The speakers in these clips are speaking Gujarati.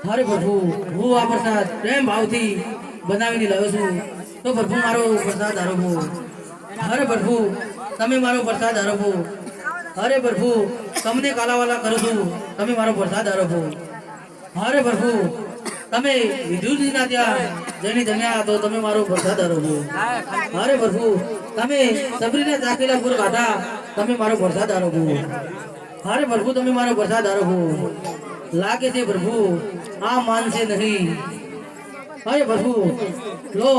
अरे प्रभु હું આ પ્રસાદ પ્રેમ ભાવથી બનાવીને લાવ્યો છું તો પ્રભુ મારો પ્રસાદ આરોપો અરે પ્રભુ તમે મારો પ્રસાદ આરોપો અરે પ્રભુ તમને કાલાવાલા કરું છું તમે મારો પ્રસાદ આરોપો અરે પ્રભુ તમે વિદુરજીના ત્યાં જઈને જમ્યા તો તમે મારો પ્રસાદ આરોપો અરે પ્રભુ તમે સબરીને ચાખેલા પૂર ખાધા તમે મારો પ્રસાદ આરોપો અરે પ્રભુ તમે મારો પ્રસાદ આરોપો लागे थे प्रभु आ मान से नहीं अरे प्रभु लो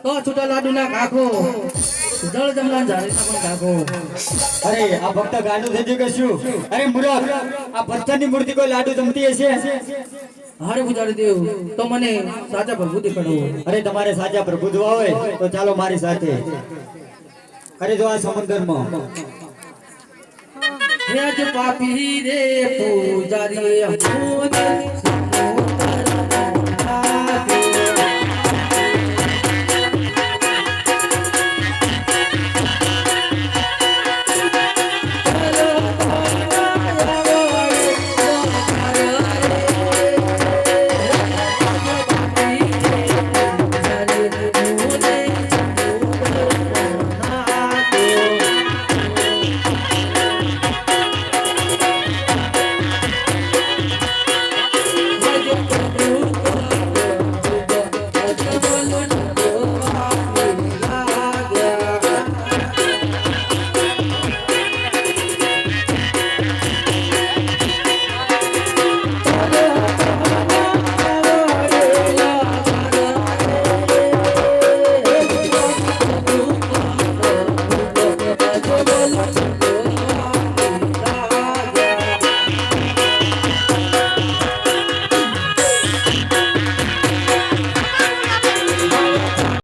तो छूटा लाडू ना काको जल जमला जाने पण काको अरे आ भक्त गाडू થઈ ગયું કે શું અરે મૂર્ખ આ પથ્થરની મૂર્તિ કોઈ લાડુ જમતી હશે अरे पुजारी देव तो मने साचा प्रभु દેખાડો अरे તમારે સાચા પ્રભુ જોવા હોય તો ચાલો મારી સાથે અરે જો આ સમુદ્રમાં पापी रे पूजारी